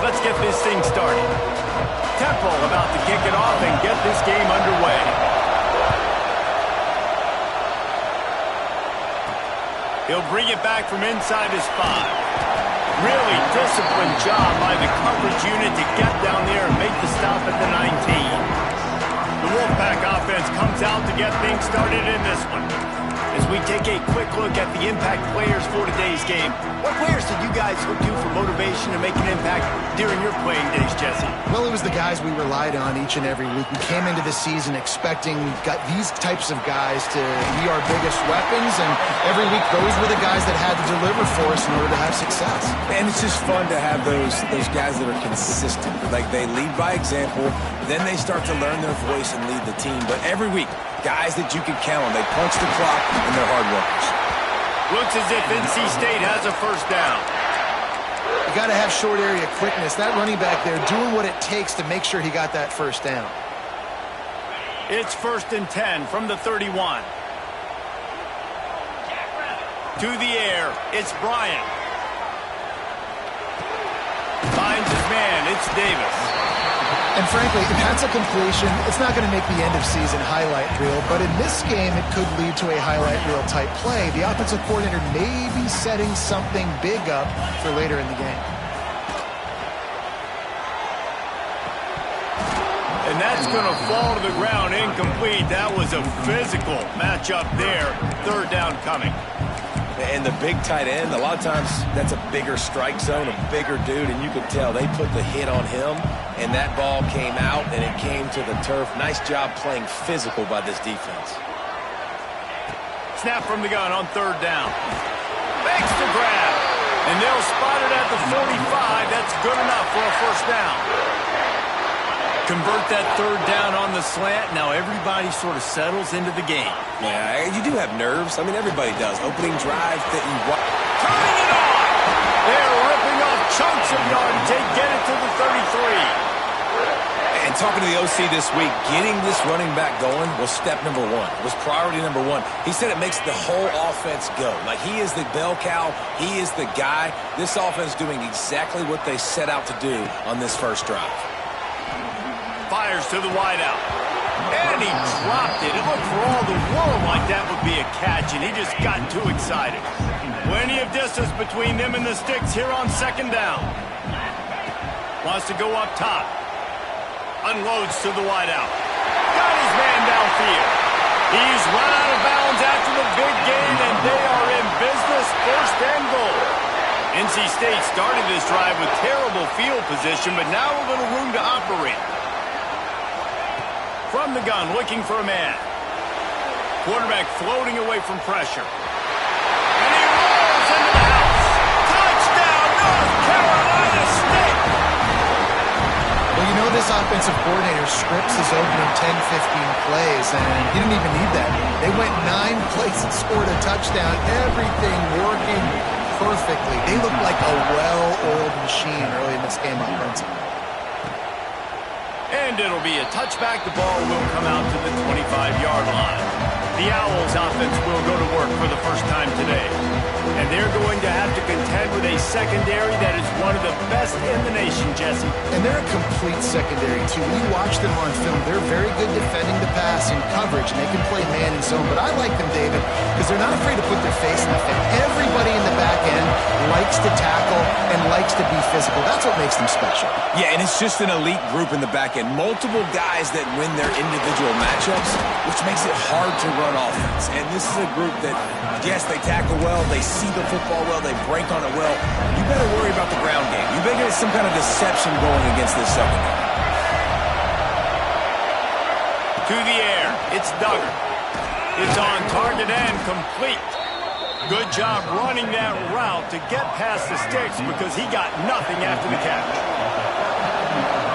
Let's get this thing started. Temple about to kick it off and get this game underway. He'll bring it back from inside his 5. Really disciplined job by the coverage unit to get down there and make the stop at the 19. The Wolfpack offense comes out to get things started in this one. As we take a quick look at the impact players for today's game, what players did you guys look to for motivation to make an impact during your playing days, Jesse? Well, it was the guys we relied on each and every week. We came into the season expecting these types of guys to be our biggest weapons, and every week those were the guys that had to deliver for us in order to have success. And it's just fun to have those guys that are consistent. Like, they lead by example, then they start to learn their voice and lead the team. But every week, guys that you can count on. They punch the clock, and they're hard workers. Looks as if NC State has a first down. You got to have short area quickness. That running back there doing what it takes to make sure he got that first down. It's 1st and 10 from the 31. To the air, it's Bryant. Finds his man, it's Davis. And frankly, if that's a completion, it's not going to make the end-of-season highlight reel, but in this game, it could lead to a highlight reel type play. The offensive coordinator may be setting something big up for later in the game. And that's going to fall to the ground incomplete. That was a physical matchup there. 3rd down coming. And the big tight end, a lot of times that's a bigger strike zone, a bigger dude, and you could tell they put the hit on him, and that ball came out, and it came to the turf. Nice job playing physical by this defense. Snap from the gun on 3rd down. Makes the grab, and they'll spot it at the 45. That's good enough for a first down. Convert that 3rd down on the slant. Now everybody sort of settles into the game. Yeah, you do have nerves. I mean, everybody does. Opening drive that you watch. Turning it on! They're ripping off chunks of yardage. They get it to the 33. And talking to the OC this week, getting this running back going was step number 1. It was priority number 1. He said it makes the whole offense go. Like, he is the bell cow. He is the guy. This offense doing exactly what they set out to do on this first drive. Fires to the wideout. And he dropped it. It looked for all the world like that would be a catch, and he just got too excited. Plenty of distance between them and the sticks here on 2nd down. Wants to go up top. Unloads to the wideout. Got his man downfield. He's run out of bounds after the big gain, and they are in business. 1st and goal. NC State started this drive with terrible field position, but now a little room to operate. From the gun, looking for a man. Quarterback floating away from pressure. And he rolls into the house. Touchdown, North Carolina State! Well, you know this offensive coordinator scripts his opening 10-15 plays, and he didn't even need that. They went 9 plays and scored a touchdown. Everything working perfectly. They look like a well-oiled machine early in this game offensively. And it'll be a touchback. The ball will come out to the 25-yard line. The Owls offense will go to work for the first time today. And they're going to have to contend with a secondary that is one of the best in the nation, Jesse. And they're a complete secondary, too. When you watch them on film, they're very good defending the pass and coverage, and they can play man and zone. But I like them, David, because they're not afraid to put their face in the thing. Everybody in the back end likes to tackle and likes to be physical. That's what makes them special. Yeah, and it's just an elite group in the back end. Multiple guys that win their individual matchups, which makes it hard to run offense. And this is a group that, yes, they tackle well, they see the football well, they break on it well. You better worry about the ground game. You better get some kind of deception going against this secondary. To the air, it's Duggar. It's on target and complete. Good job running that route to get past the sticks because he got nothing after the catch.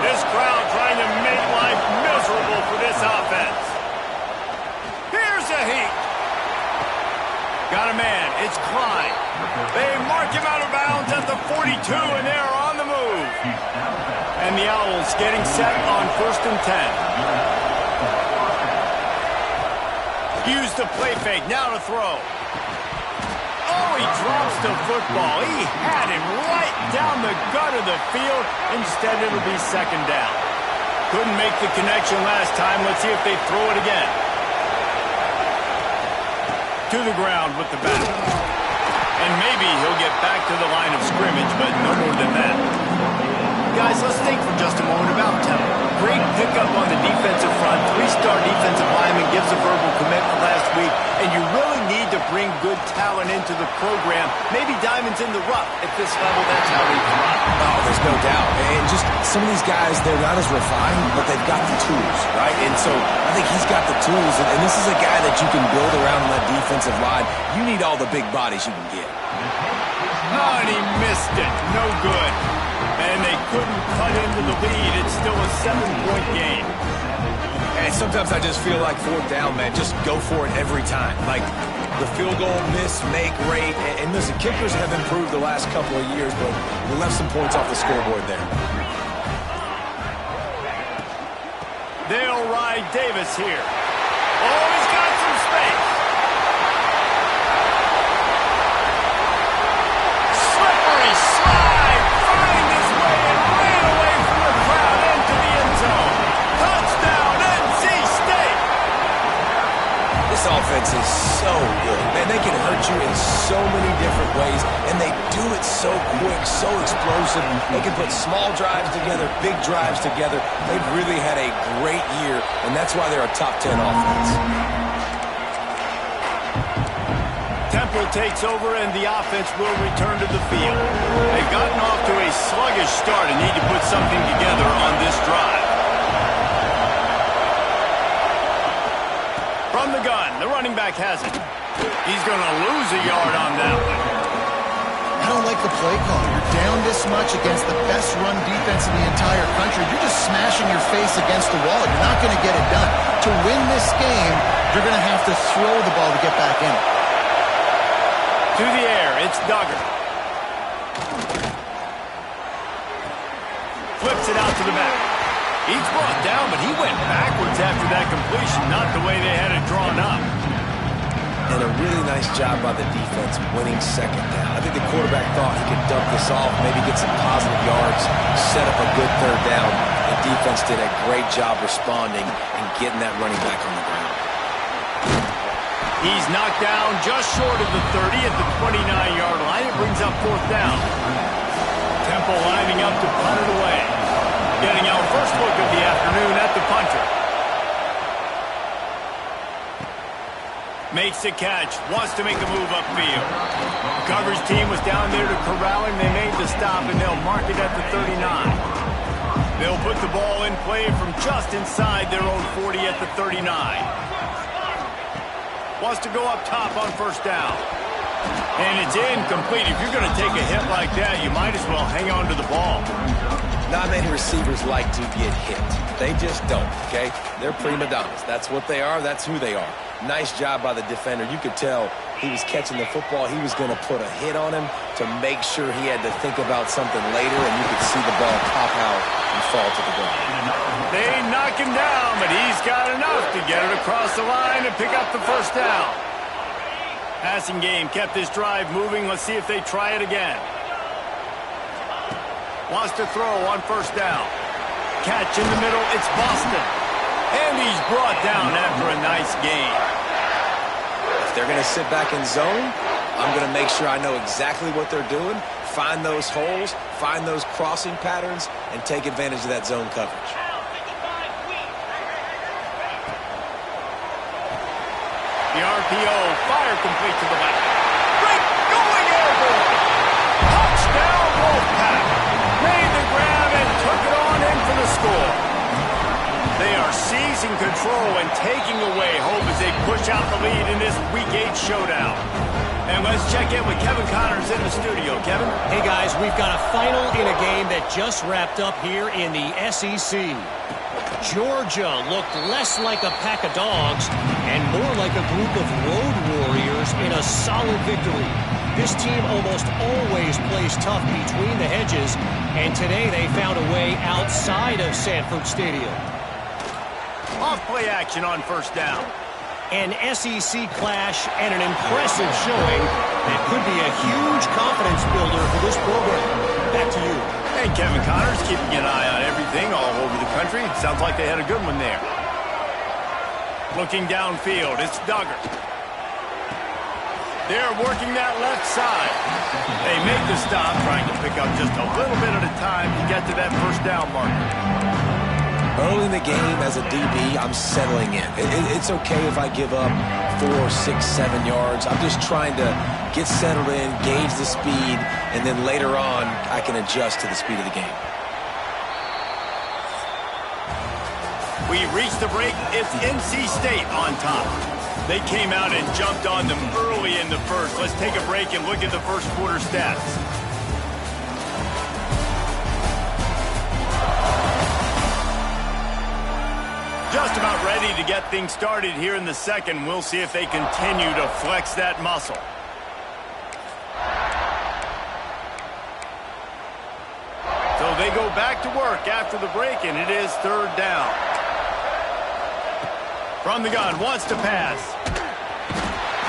This crowd trying to make life miserable for this offense. Here's a heat. Got a man. It's Klein. They mark him out of bounds at the 42, and they're on the move. And the Owls getting set on 1st and 10. Use the play fake. Now to throw. Oh, he drops the football. He had him right down the gut of the field. Instead, it'll be second down. Couldn't make the connection last time. Let's see if they throw it again. To the ground with the back. And maybe he'll get back to the line of scrimmage, but no more than that. Guys, let's think for just a moment about Temple. Great pickup on the defensive front. Three-star defensive lineman gives a verbal commitment last week, and you really need to bring good talent into the program. Maybe diamonds in the rough. At this level, that's how they thrive. Oh, there's no doubt. And just some of these guys, they're not as refined, but they've got the tools, right? And so I think he's got the tools, and this is a guy that you can build around that defensive line. You need all the big bodies you can get. Oh, and he missed it. No good. And they couldn't cut into the lead. It's still a 7-point game. And sometimes I just feel like fourth down, man, just go for it every time. Like the field goal, miss, make rate. And listen, kickers have improved the last couple of years, but we left some points off the scoreboard there. They'll ride Davis here. Oh, he's got some space. Slippery slide. Find his way and ran away from the crowd into the end zone. Touchdown, NC State. This offense is so good. Man, they can hurt you in so many different ways, and they do it so quick, so explosive. They can put small drives together, big drives together. They've really had a great year, and that's why they're a top 10 offense. Temple takes over, and the offense will return to the field. They've gotten off to a sluggish start and need to put something together on this drive. From the gun, the running back has it. He's going to lose a yard on that one. I don't like the play call. You're down this much against the best run defense in the entire country. You're just smashing your face against the wall. You're not going to get it done. To win this game, you're going to have to throw the ball to get back in. To the air, it's Duggar. Flips it out to the back. He's brought down, but he went backwards after that completion, not the way they had it drawn up. And a really nice job by the defense winning second down. I think the quarterback thought he could dump this off, maybe get some positive yards, set up a good third down. The defense did a great job responding and getting that running back on the ground. He's knocked down just short of the 30 at the 29-yard line. It brings up fourth down. Temple lining up to punt it away. Getting our first look of the afternoon at the punter. Makes the catch. Wants to make a move upfield. The coverage team was down there to corral him. They made the stop, and they'll mark it at the 39. They'll put the ball in play from just inside their own 40 at the 39. Wants to go up top on first down. And it's incomplete. If you're going to take a hit like that, you might as well hang on to the ball. Not many receivers like to get hit. They just don't, okay? They're prima donnas. That's what they are. That's who they are. Nice job by the defender. You could tell he was catching the football. He was going to put a hit on him to make sure he had to think about something later, and you could see the ball pop out and fall to the ground. They knock him down, but he's got enough to get it across the line and pick up the first down. Passing game kept this drive moving. Let's see if they try it again. Wants to throw on first down. Catch in the middle. It's Boston. And he's brought down after a nice gain. If they're going to sit back in zone, I'm going to make sure I know exactly what they're doing, find those holes, find those crossing patterns, and take advantage of that zone coverage. The RPO, fire complete to the left. Great going airborne. Touchdown, Wolfpack. Made the grab and took it on in for the score. They are seizing control and taking away hope as they push out the lead in this Week 8 showdown. And let's check in with Kevin Connors in the studio. Kevin? Hey, guys, we've got a final in a game that just wrapped up here in the SEC. Georgia looked less like a pack of dogs and more like a group of road warriors in a solid victory. This team almost always plays tough between the hedges, and today they found a way outside of Sanford Stadium. Off-play action on first down. An SEC clash and an impressive showing It could be a huge confidence builder for this program. Back to you. And Kevin Connors keeping an eye on everything all over the country. Sounds like they had a good one there. Looking downfield, it's Duggar. They're working that left side. They make the stop, trying to pick up just a little bit at a time to get to that first down marker. Early in the game, as a DB, I'm settling in. It's okay if I give up 4, 6, 7 yards. I'm just trying to get settled in, gauge the speed, and then later on, I can adjust to the speed of the game. We reach the break. It's NC State on top. They came out and jumped on them early in the first. Let's take a break and look at the first quarter stats. Just about ready to get things started here in the second. We'll see if they continue to flex that muscle. So they go back to work after the break, and it is third down. From the gun, wants to pass.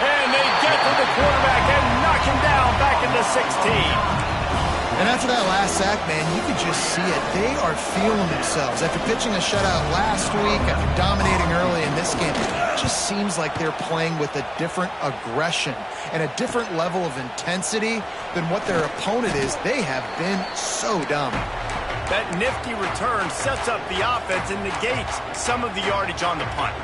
And they get to the quarterback and knock him down back into 16. And after that last sack, man, you could just see it. They are feeling themselves. After pitching a shutout last week, after dominating early in this game, it just seems like they're playing with a different aggression and a different level of intensity than what their opponent is. They have been so dominant. That nifty return sets up the offense and negates some of the yardage on the punt.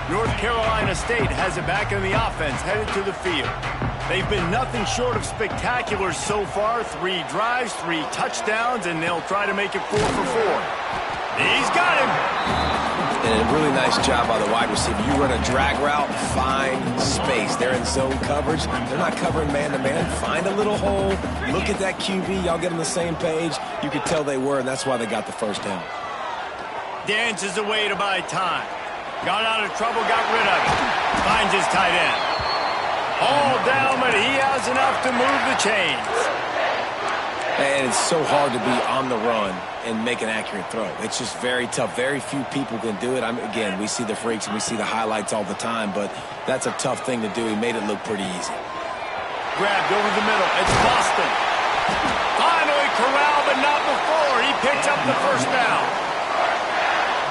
North Carolina State has it back in the offense, headed to the field. They've been nothing short of spectacular so far. 3 drives, 3 touchdowns, and they'll try to make it 4 for 4. He's got him. And a really nice job by the wide receiver. You run a drag route, find space. They're in zone coverage. They're not covering man-to-man. Find a little hole. Look at that QB. Y'all get on the same page. You could tell they were, and that's why they got the first down. Dances away to buy time. Got out of trouble, got rid of it. Finds his tight end. All down, but he has enough to move the chains. And it's so hard to be on the run and make an accurate throw. It's just very tough. Very few people can do it. Again, we see the freaks and we see the highlights all the time, but that's a tough thing to do. He made it look pretty easy. Grabbed over the middle. It's Boston. Finally corralled, but not before. He picks up the first down.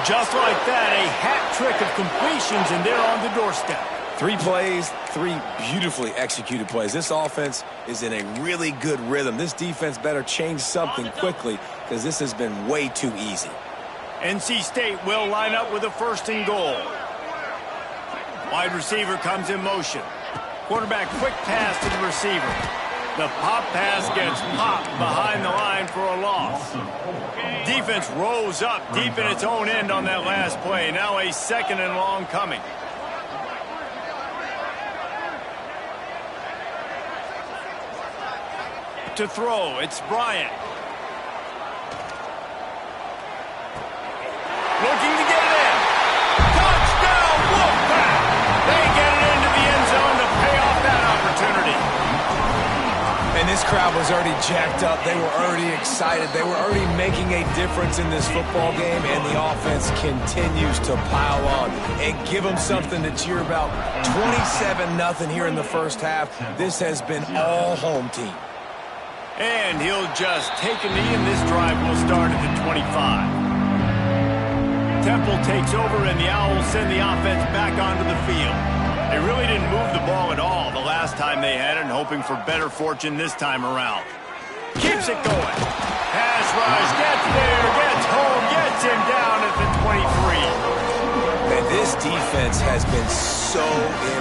Just like that, a hat trick of completions, and they're on the doorstep. 3 plays, 3 beautifully executed plays. This offense is in a really good rhythm. This defense better change something quickly because this has been way too easy. NC State will line up with a 1st and goal. Wide receiver comes in motion. Quarterback quick pass to the receiver. The pop pass gets popped behind the line for a loss. Defense rose up deep in its own end on that last play. Now a 2nd and long coming. To throw, it's Bryant. Looking to get it in. Touchdown, Wolfpack! They get it into the end zone to pay off that opportunity. And this crowd was already jacked up. They were already excited. They were already making a difference in this football game, and the offense continues to pile on and give them something to cheer about. 27-0 here in the first half. This has been all home team. And he'll just take a knee, and this drive will start at the 25. Temple takes over, and the Owls send the offense back onto the field. They really didn't move the ball at all the last time they had it, and hoping for better fortune this time around. Keeps it going. Pass rush, gets there, gets home, gets him down at the 23. Man, this defense has been so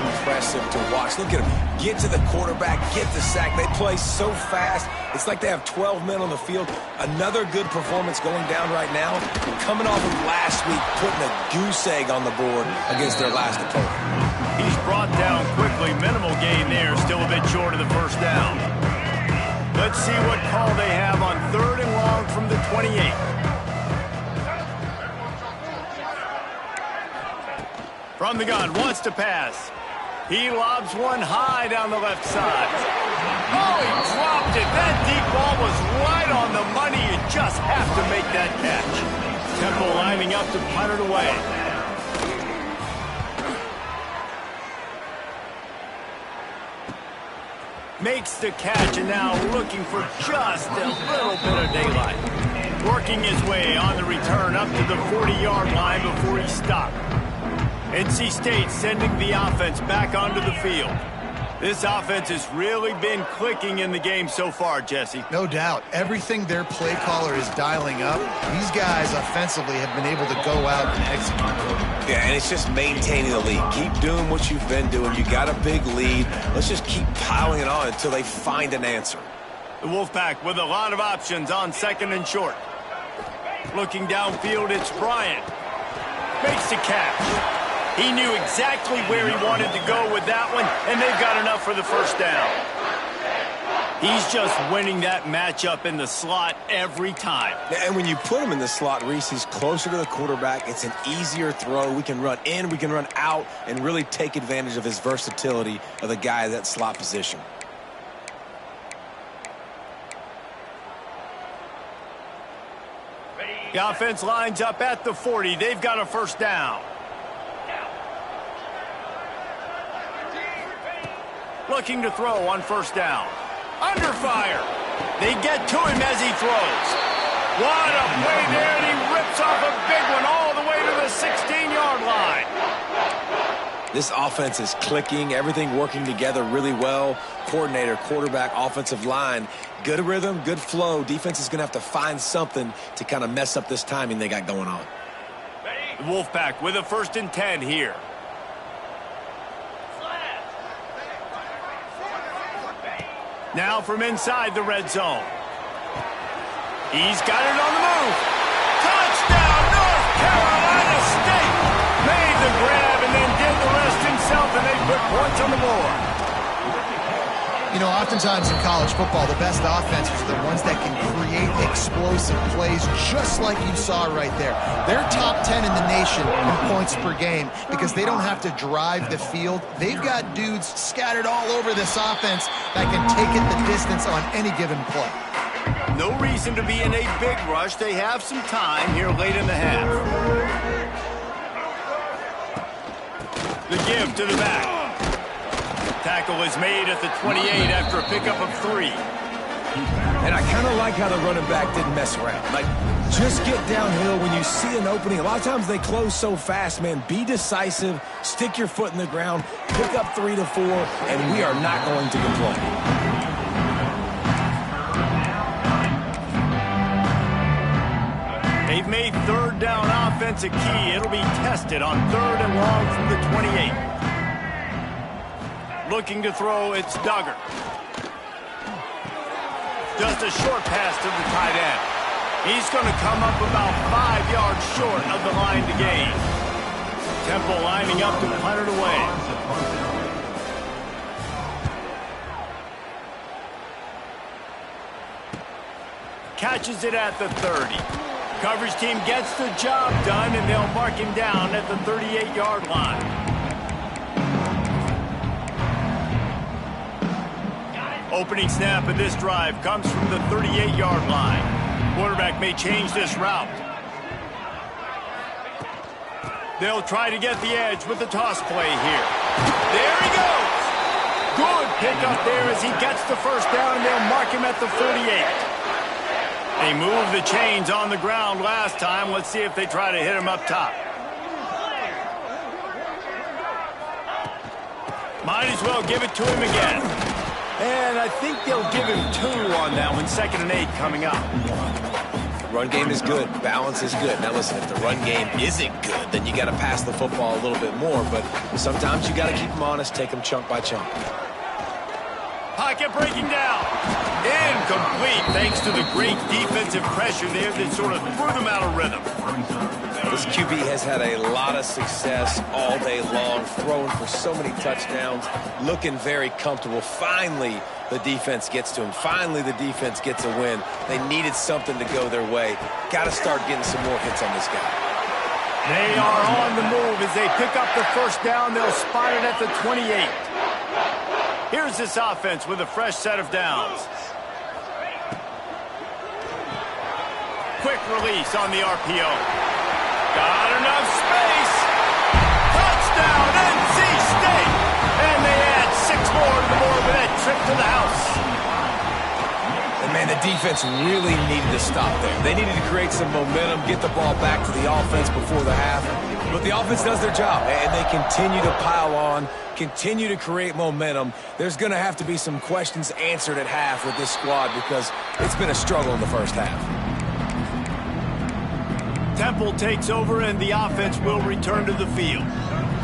impressive to watch. Look at them. Get to the quarterback, get the sack. They play so fast. It's like they have 12 men on the field. Another good performance going down right now. Coming off of last week, putting a goose egg on the board against their last opponent. He's brought down quickly. Minimal gain there. Still a bit short of the first down. Let's see what call they have on 3rd and long from the 28. From the gun, wants to pass. He lobs one high down the left side. Oh, he dropped it. That deep ball was right on the money. You just have to make that catch. Temple lining up to punt it away. Makes the catch, and now looking for just a little bit of daylight. Working his way on the return up to the 40-yard line before he stopped. NC State sending the offense back onto the field. This offense has really been clicking in the game so far, Jesse. No doubt. Everything their play caller is dialing up, these guys offensively have been able to go out and execute. Yeah, and it's just maintaining the lead. Keep doing what you've been doing. You got a big lead. Let's just keep piling it on until they find an answer. The Wolfpack with a lot of options on second and short. Looking downfield, it's Bryant. Makes the catch. He knew exactly where he wanted to go with that one, and they've got enough for the first down. He's just winning that matchup in the slot every time. And when you put him in the slot, Reese, he's closer to the quarterback. It's an easier throw. We can run in, we can run out, and really take advantage of his versatility of the guy at that slot position. The offense lines up at the 40. They've got a first down. Looking to throw on first down. Under fire. They get to him as he throws. What a play there, and he rips off a big one all the way to the 16-yard line. This offense is clicking, everything working together really well. Coordinator, quarterback, offensive line, good rhythm, good flow. Defense is going to have to find something to kind of mess up this timing they got going on. The Wolfpack with a 1st and 10 here. Now from inside the red zone. He's got it on the move. Touchdown, North Carolina State! Made the grab and then did the rest himself, and they put points on the board. You know, oftentimes in college football, the best offenses are the ones that can create explosive plays, just like you saw right there. They're top 10 in the nation in points per game because they don't have to drive the field. They've got dudes scattered all over this offense that can take it the distance on any given play. No reason to be in a big rush. They have some time here late in the half. The give to the back. Tackle is made at the 28 after a pickup of 3. And I kind of like how the running back didn't mess around. Like, just get downhill when you see an opening. A lot of times they close so fast, man. Be decisive, stick your foot in the ground, pick up 3 to 4, and we are not going to complain. They've made 3rd down offense a key. It'll be tested on 3rd and long from the 28. Looking to throw, it's Duggar. Just a short pass to the tight end. He's going to come up about 5 yards short of the line to gain. Temple lining up to punt it away. Catches it at the 30. Coverage team gets the job done, and they'll mark him down at the 38-yard line. Opening snap of this drive comes from the 38-yard line. Quarterback may change this route. They'll try to get the edge with the toss play here. There he goes! Good pickup there as he gets the first down, and they'll mark him at the 48. They moved the chains on the ground last time. Let's see if they try to hit him up top. Might as well give it to him again. And I think they'll give him 2 on that one. 2nd and 8 coming up. Run game is good. Balance is good. Now, listen, if the run game isn't good, then you got to pass the football a little bit more. But sometimes you got to keep them honest, take them chunk by chunk. Pocket breaking down. Incomplete thanks to the great defensive pressure there that sort of threw them out of rhythm. This QB has had a lot of success all day long, throwing for so many touchdowns, looking very comfortable. Finally, the defense gets to him. Finally, the defense gets a win. They needed something to go their way. Got to start getting some more hits on this guy. They are on the move as they pick up the first down. They'll spot it at the 28. Here's this offense with a fresh set of downs. Quick release on the RPO. Got enough space. Touchdown, NC State. And they add 6 more to the board with that trip to the house. And, man, the defense really needed to stop there. They needed to create some momentum, get the ball back to the offense before the half. But the offense does their job, and they continue to pile on, continue to create momentum. There's going to have to be some questions answered at half with this squad because it's been a struggle in the first half. Temple takes over, and the offense will return to the field.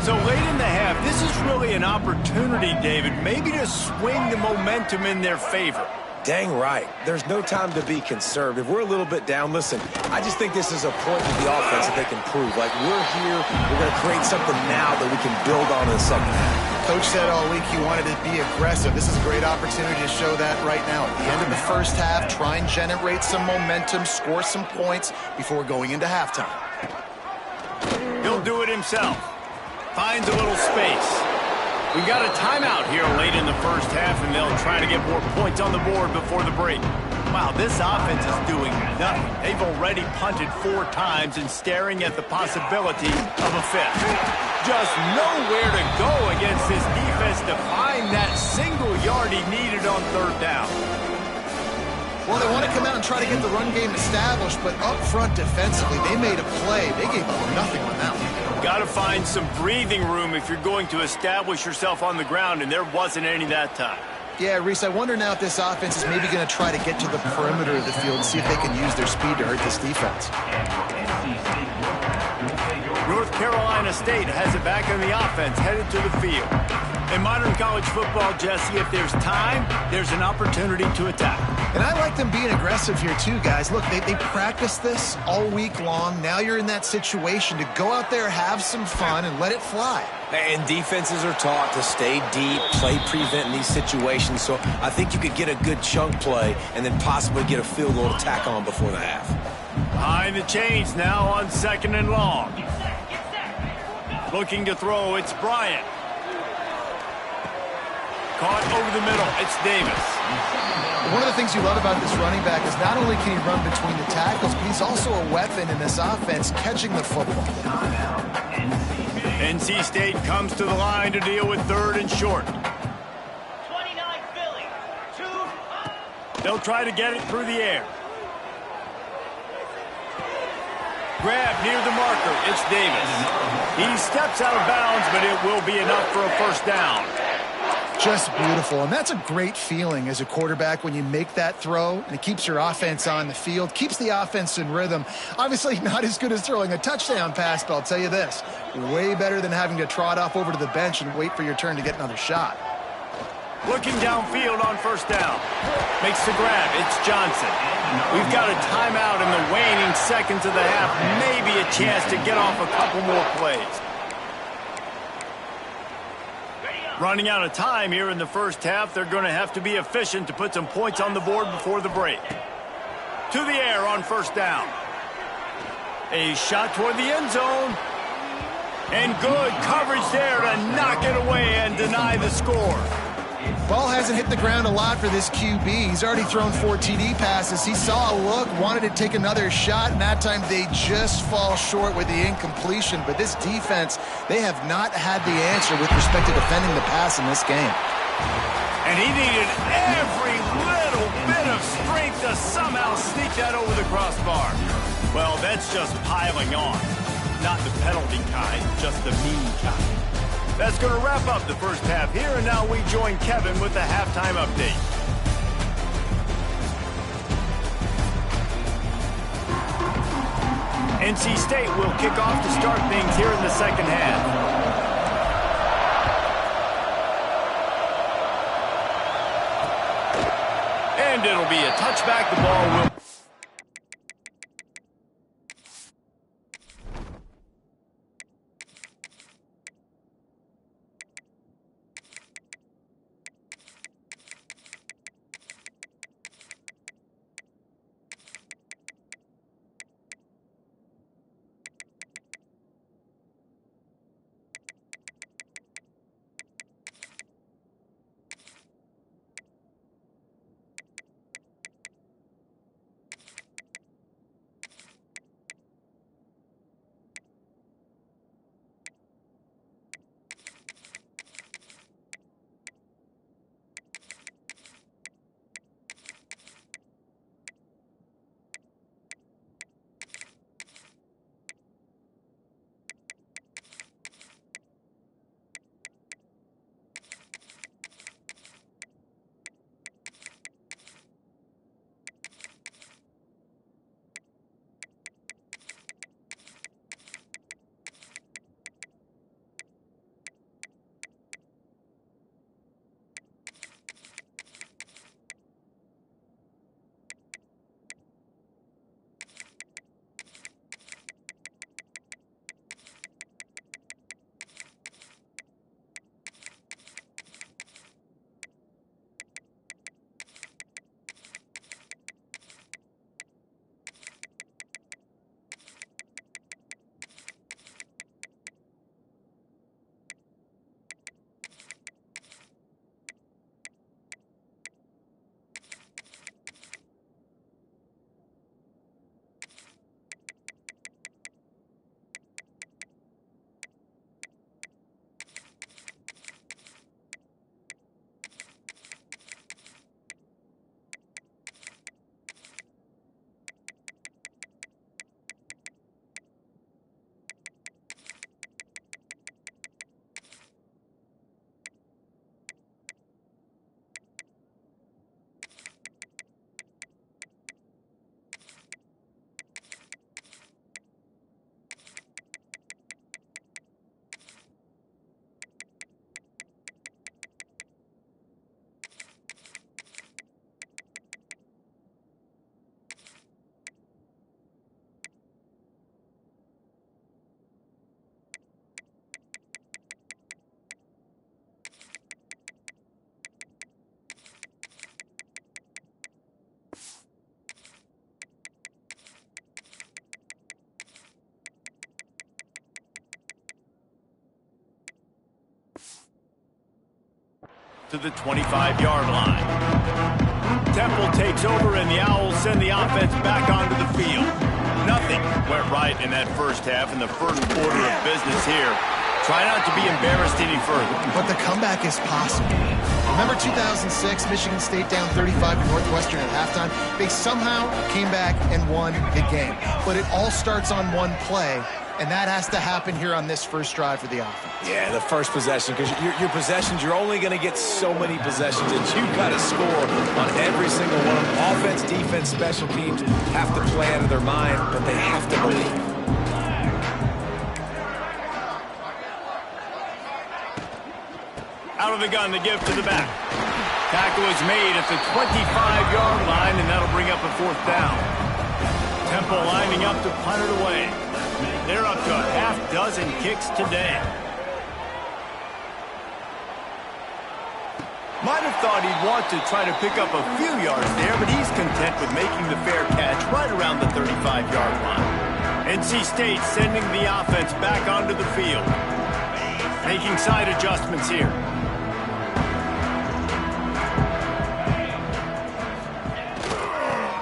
So late in the half, this is really an opportunity, David, maybe to swing the momentum in their favor. Dang right. There's no time to be conservative. We're a little bit down. Listen, I just think this is a point with the offense that they can prove. Like, we're here. We're going to create something now that we can build on in the second half. Coach said all week he wanted to be aggressive. This is a great opportunity to show that right now. At the end of the first half, try and generate some momentum, score some points before going into halftime. He'll do it himself. Finds a little space. We got a timeout here late in the first half, and they'll try to get more points on the board before the break. Wow, this offense is doing nothing. They've already punted 4 times and staring at the possibility of a 5th. Just nowhere to go against this defense to find that single yard he needed on 3rd down. Well, they want to come out and try to get the run game established, but up front defensively, they made a play. They gave up nothing on that one. Got to find some breathing room if you're going to establish yourself on the ground, and there wasn't any that time. Yeah, Reese, I wonder now if this offense is maybe going to try to get to the perimeter of the field and see if they can use their speed to hurt this defense. North Carolina State has it back on the offense, headed to the field. In modern college football, Jesse, if there's time, there's an opportunity to attack. And I like them being aggressive here too, guys. Look, they practiced this all week long. Now you're in that situation to go out there, have some fun, and let it fly. And defenses are taught to stay deep, play prevent in these situations. So I think you could get a good chunk play and then possibly get a field goal to tack on before the half. Behind the chains now on 2nd and long. Looking to throw, it's Bryant. Caught over the middle, it's Davis. One of the things you love about this running back is not only can he run between the tackles, but he's also a weapon in this offense catching the football. NC State comes to the line to deal with 3rd and short. 29 Philly. 2. They'll try to get it through the air. Grab near the marker. It's Davis. He steps out of bounds, but it will be enough for a 1st down. Just beautiful, and that's a great feeling as a quarterback when you make that throw, and it keeps your offense on the field, keeps the offense in rhythm. Obviously not as good as throwing a touchdown pass, but I'll tell you this, way better than having to trot off over to the bench and wait for your turn to get another shot. Looking downfield on 1st down. Makes the grab. It's Johnson. We've got a timeout in the waning seconds of the half. Maybe a chance to get off a couple more plays. Running out of time here in the first half. They're going to have to be efficient to put some points on the board before the break. To the air on 1st down. A shot toward the end zone. And good coverage there to knock it away and deny the score. Ball hasn't hit the ground a lot for this QB. He's already thrown 4 TD passes. He saw a look, wanted to take another shot, and that time they just fall short with the incompletion. But this defense, they have not had the answer with respect to defending the pass in this game. And he needed every little bit of strength to somehow sneak that over the crossbar. Well, that's just piling on. Not the penalty kind, just the mean kind. That's going to wrap up the first half here, and now we join Kevin with the halftime update. NC State will kick off to start things here in the second half. And it'll be a touchback. The ball will... to the 25-yard line. Temple takes over, and the Owls send the offense back onto the field. Nothing went right in that first half in the first quarter of business here. Try not to be embarrassed any further. But the comeback is possible. Remember 2006, Michigan State down 35 to Northwestern at halftime? They somehow came back and won the game. But it all starts on one play, and that has to happen here on this first drive for the offense. Yeah, the first possession, because your possessions, you're only going to get so many possessions, and you've got to score on every single one. Offense, defense, special teams have to play out of their mind, but they have to believe. Out of the gun to give to the back. Tackle is made at the 25-yard line, and that'll bring up a fourth down. Temple lining up to punt it away. They're up to a half-dozen kicks today. Might have thought he'd want to try to pick up a few yards there, but he's content with making the fair catch right around the 35-yard line. NC State sending the offense back onto the field. Making side adjustments here.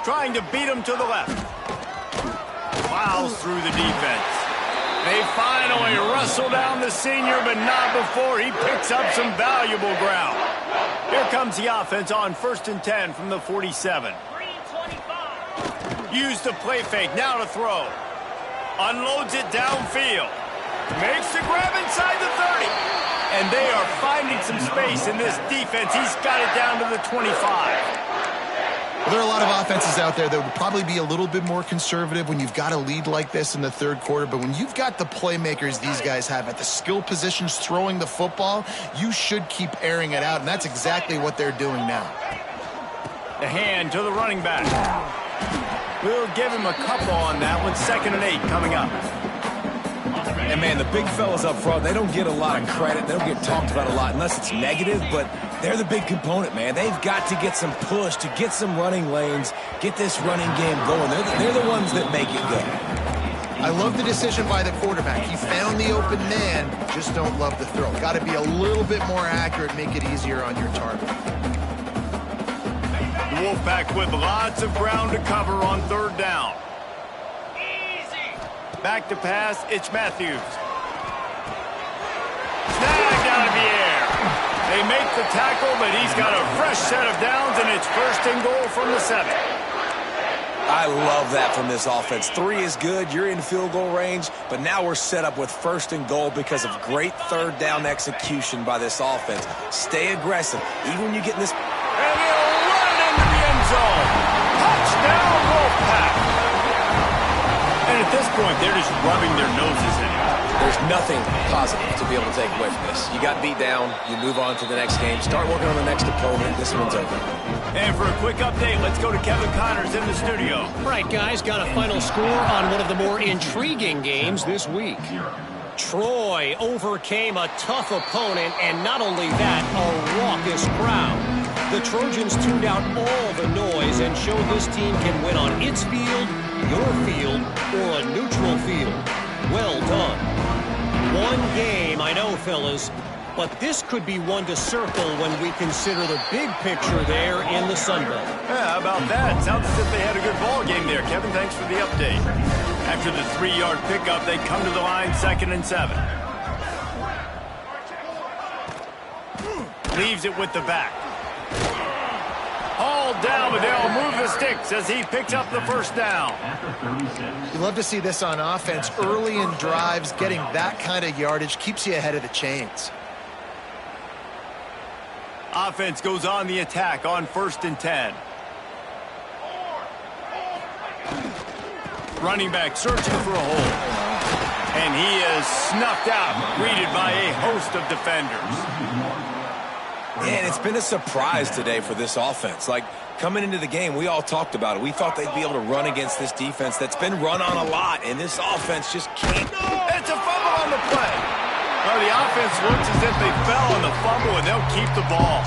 Trying to beat him to the left. Plows through the defense. They finally wrestle down the senior, but not before he picks up some valuable ground. Here comes the offense on 1st and 10 from the 47. Use the play fake, now to throw. Unloads it downfield. Makes the grab inside the 30. And they are finding some space in this defense. He's got it down to the 25. Well, there are a lot of offenses out there that would probably be a little bit more conservative when you've got a lead like this in the third quarter. But when you've got the playmakers these guys have at the skill positions throwing the football, you should keep airing it out. And that's exactly what they're doing now. The hand to the running back. We'll give him a couple on that one. 2nd and 8 coming up. And, man, the big fellas up front, they don't get a lot of credit. They don't get talked about a lot unless it's negative, but they're the big component, man. They've got to get some push, to get some running lanes, get this running game going. They're the ones that make it go. I love the decision by the quarterback. He found the open man, just don't love the throw. Got to be a little bit more accurate, make it easier on your target. The Wolfpack with lots of ground to cover on 3rd down. Back to pass, it's Matthews. Snagged out of the air. They make the tackle, but he's got a fresh set of downs, and it's 1st and goal from the 7. I love that from this offense. 3 is good, you're in field goal range, but now we're set up with 1st and goal because of great 3rd down execution by this offense. Stay aggressive, even when you get in this. And he'll run into the end zone. Touchdown, Wolfpack. And at this point, they're just rubbing their noses in it. There's nothing positive to be able to take away from this. You got beat down, you move on to the next game, start working on the next opponent. This one's over. And for a quick update, let's go to Kevin Connors in the studio. All right, guys, got a final score on one of the more intriguing games this week. Troy overcame a tough opponent, and not only that, a raucous crowd. The Trojans tuned out all the noise and showed this team can win on its field, your field, or a neutral field. Well done. One game, I know, fellas, but this could be one to circle when we consider the big picture there in the Sun Belt. Yeah, how about that? Sounds as if they had a good ball game there. Kevin, thanks for the update. After the 3-yard pickup, they come to the line 2nd and 7. Leaves it with the back. All down, but they'll move the sticks as he picks up the 1st down. You love to see this on offense. Early in drives, getting that kind of yardage keeps you ahead of the chains. Offense goes on the attack on 1st and 10. Running back searching for a hole. And he is snuffed out, greeted by a host of defenders. Man, it's been a surprise today for this offense. Like, coming into the game, we all talked about it. We thought they'd be able to run against this defense that's been run on a lot, and this offense just can't. It's a fumble on the play. Well, the offense looks as if they fell on the fumble, and they'll keep the ball.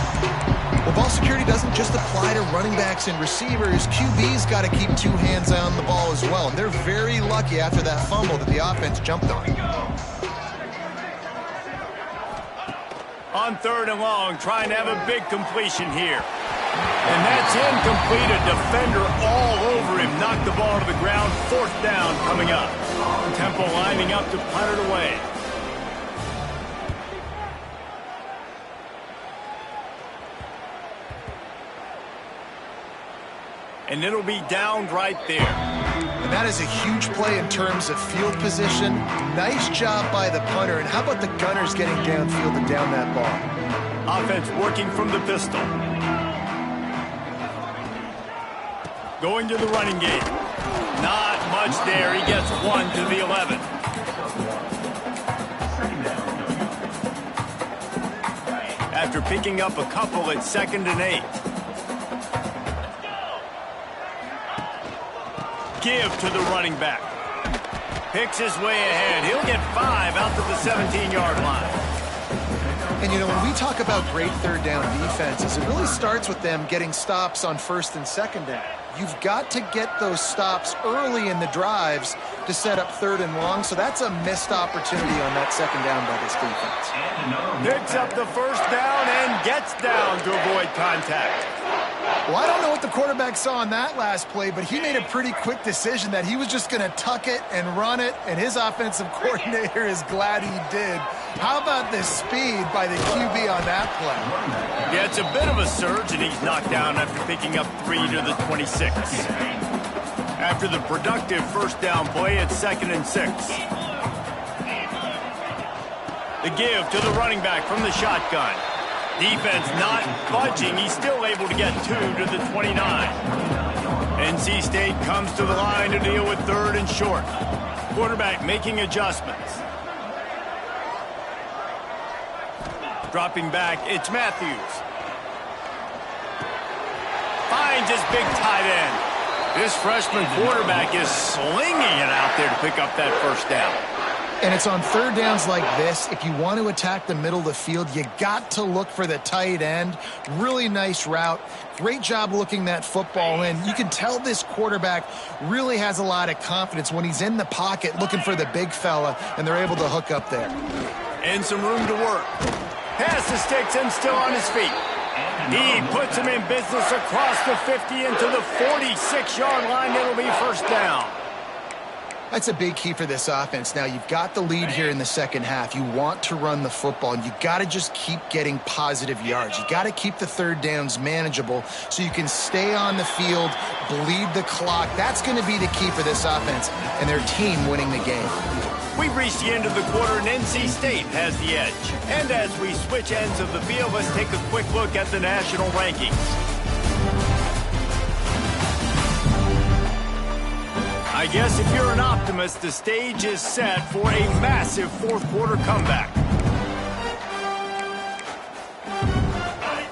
Well, ball security doesn't just apply to running backs and receivers. QB's got to keep 2 hands on the ball as well, and they're very lucky after that fumble that the offense jumped on. On 3rd and long, trying to have a big completion here. And that's incomplete. A defender all over him. Knocked the ball to the ground. 4th down coming up. Temple lining up to punt it away. And it'll be downed right there. And that is a huge play in terms of field position. Nice job by the punter. And how about the gunners getting downfield and down that ball? Offense working from the pistol. Going to the running game. Not much there. He gets 1 to the 11. After picking up a couple at 2nd and 8. Give to the running back. Picks his way ahead. He'll get 5 out to the 17-yard line. And, you know, when we talk about great 3rd down defenses, it really starts with them getting stops on 1st and 2nd down. You've got to get those stops early in the drives to set up 3rd and long, so that's a missed opportunity on that 2nd down by this defense. Picks up the 1st down and gets down to avoid contact. Well, I don't know what the quarterback saw on that last play, but he made a pretty quick decision that he was just going to tuck it and run it, and his offensive coordinator is glad he did. How about the speed by the QB on that play? Yeah, it's a bit of a surge, and he's knocked down after picking up 3 to the 26. After the productive 1st down play at 2nd and 6. The give to the running back from the shotgun. Defense not budging. He's still able to get 2 to the 29. NC State comes to the line to deal with 3rd and short. Quarterback making adjustments. Dropping back, it's Matthews. Finds his big tight end. This freshman quarterback is slinging it out there to pick up that 1st down. And it's on 3rd downs like this. If you want to attack the middle of the field, you got to look for the tight end. Really nice route. Great job looking that football in. You can tell this quarterback really has a lot of confidence when he's in the pocket looking for the big fella, and they're able to hook up there. And some room to work. Pass the sticks and still on his feet. He puts him in business across the 50 into the 46-yard line. It'll be 1st down. That's a big key for this offense. Now, you've got the lead here in the 2nd half. You want to run the football, and you got to just keep getting positive yards. You got to keep the 3rd downs manageable so you can stay on the field, bleed the clock. That's going to be the key for this offense and their team winning the game. We've reached the end of the quarter, and NC State has the edge. And as we switch ends of the field, let's take a quick look at the national rankings. I guess if you're an optimist, the stage is set for a massive 4th quarter comeback.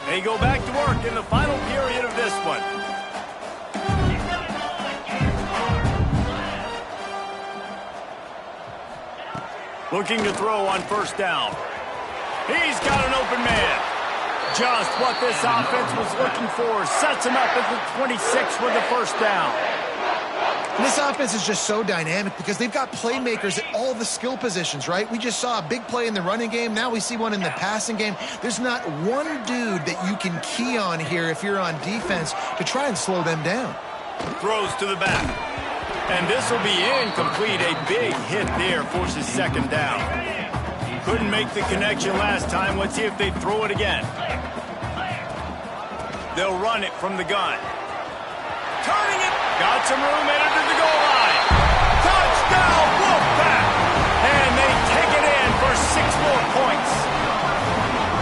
They go back to work in the final period of this one. Looking to throw on 1st down. He's got an open man. Just what this offense was looking for. Sets him up at the 26 with the 1st down. And this offense is just so dynamic because they've got playmakers at all the skill positions, right? We just saw a big play in the running game. Now we see one in the passing game. There's not one dude that you can key on here if you're on defense to try and slow them down. Throws to the back. And this will be incomplete. A big hit there forces 2nd down. Couldn't make the connection last time. Let's see if they throw it again. They'll run it from the gun. Turning it. Got some room headed to the goal line. Touchdown, Wolfpack! And they take it in for 6 more points.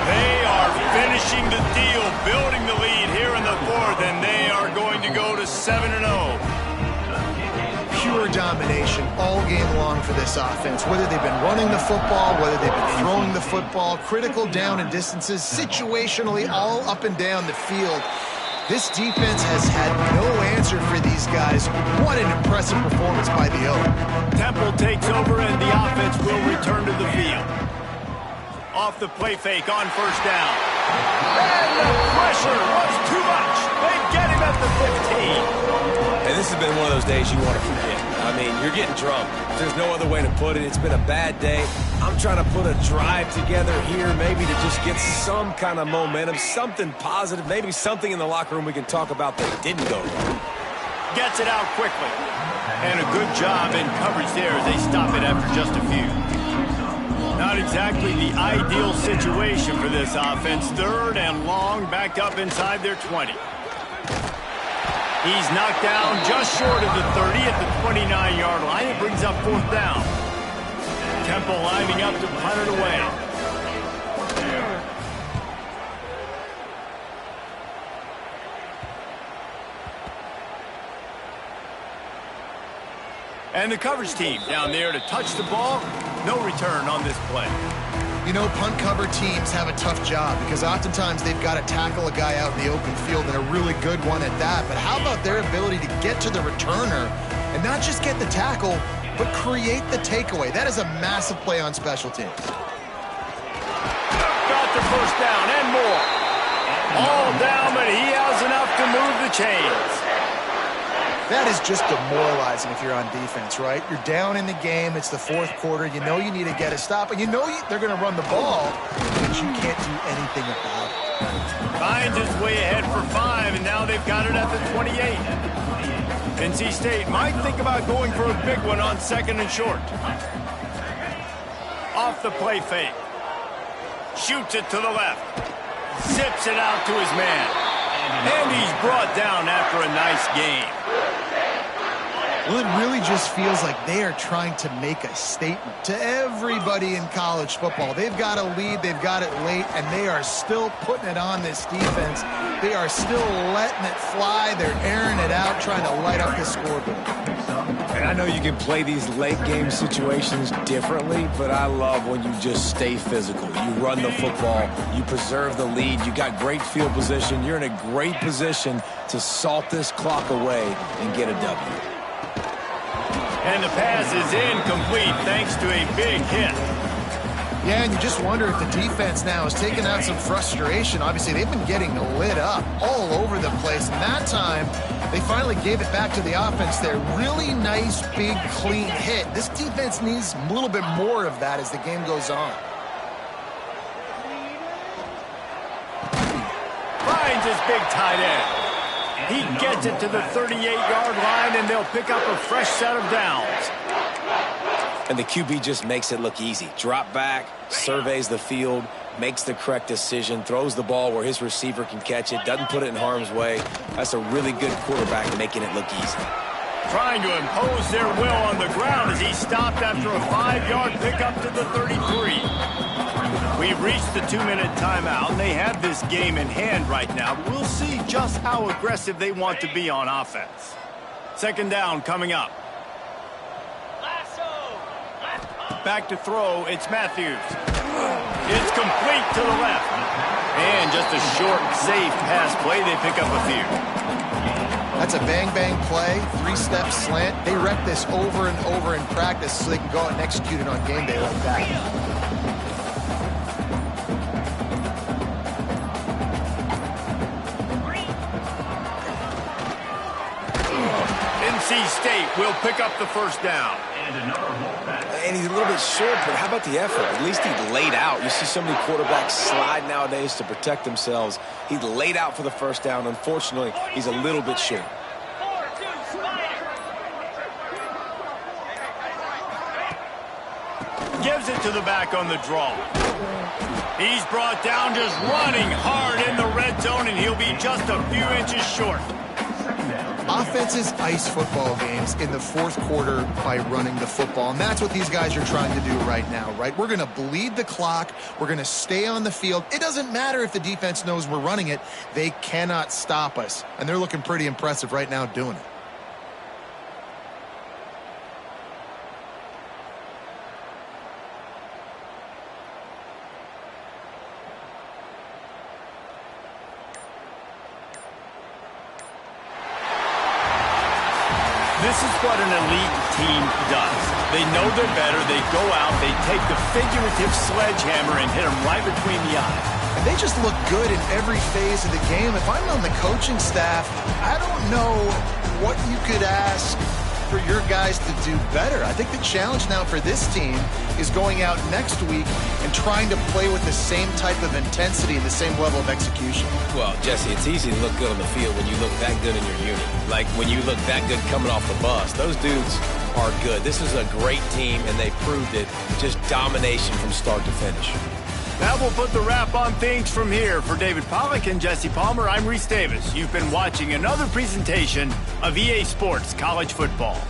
They are finishing the deal, building the lead here in the 4th, and they are going to go to 7-0. Pure domination all game long for this offense. Whether they've been running the football, whether they've been throwing the football, critical down and distances, situationally all up and down the field. This defense has had no answer for these guys. What an impressive performance by the O. Temple takes over and the offense will return to the field. Off the play fake on 1st down. And the pressure was too much. They get him at the 15. And this has been one of those days you want to forget. I mean, you're getting drunk. There's no other way to put it. It's been a bad day. I'm trying to put a drive together here, maybe to just get some kind of momentum, something positive, maybe something in the locker room we can talk about that didn't go wrong. Gets it out quickly. And a good job in coverage there as they stop it after just a few. Not exactly the ideal situation for this offense. 3rd and long, backed up inside their 20. He's knocked down just short of the 30 at the 29-yard line. It brings up 4th down. Temple lining up to punt it away. And the coverage team down there to touch the ball. No return on this play. You know, punt cover teams have a tough job because oftentimes they've got to tackle a guy out in the open field and a really good one at that. But how about their ability to get to the returner and not just get the tackle, but create the takeaway? That is a massive play on special teams. Got the first down and more. All down, but he has enough to move the chains. That is just demoralizing if you're on defense, right? You're down in the game. It's the 4th quarter. You know you need to get a stop, and you know they're going to run the ball, but you can't do anything about it. Finds his way ahead for 5, and now they've got it at the 28. NC State might think about going for a big one on 2nd and short. Off the play fake. Shoots it to the left. Zips it out to his man. And he's brought down after a nice game. Well, it really just feels like they are trying to make a statement to everybody in college football. They've got a lead, they've got it late, and they are still putting it on this defense. They are still letting it fly. They're airing it out, trying to light up the scoreboard. And I know you can play these late game situations differently, but I love when you just stay physical. You run the football, you preserve the lead, you got great field position, you're in a great position to salt this clock away and get a W. And the pass is incomplete thanks to a big hit. Yeah, and you just wonder if the defense now is taking out some frustration. Obviously, they've been getting lit up all over the place. And that time, they finally gave it back to the offense there. Really nice, big, clean hit. This defense needs a little bit more of that as the game goes on. Finds his big tight end. He gets it to the 38-yard line, and they'll pick up a fresh set of downs. And the QB just makes it look easy. Drop back, surveys the field, makes the correct decision, throws the ball where his receiver can catch it, doesn't put it in harm's way. That's a really good quarterback making it look easy. Trying to impose their will on the ground as he stopped after a 5-yard pickup to the 33. We've reached the 2-minute timeout, and they have this game in hand right now. We'll see just how aggressive they want to be on offense. 2nd down coming up. Back to throw, it's Matthews. It's complete to the left. And just a short, safe pass play, they pick up a few. That's a bang-bang play, 3-step slant. They rep this over and over in practice so they can go out and execute it on game day like that. NC State will pick up the 1st down. And he's a little bit short, but how about the effort? At least he laid out. You see so many quarterbacks slide nowadays to protect themselves. He laid out for the 1st down. Unfortunately, he's a little bit short. Gives it to the back on the draw. He's brought down just running hard in the red zone, and he'll be just a few inches short. Offenses ice football games in the 4th quarter by running the football, and that's what these guys are trying to do right now, right? We're going to bleed the clock. We're going to stay on the field. It doesn't matter if the defense knows we're running it. They cannot stop us, and they're looking pretty impressive right now doing it. This is what an elite team does. They know they're better. They go out, they take the figurative sledgehammer and hit them right between the eyes. And they just look good in every phase of the game. If I'm on the coaching staff, I don't know what you could ask for your guys to do better. I think the challenge now for this team is going out next week and trying to play with the same type of intensity and the same level of execution. Well, Jesse, it's easy to look good on the field when you look that good in your unit. Like when you look that good coming off the bus. Those dudes are good. This is a great team, and they proved it. Just domination from start to finish. That will put the wrap on things from here. For David Pollack and Jesse Palmer, I'm Reese Davis. You've been watching another presentation of EA Sports College Football.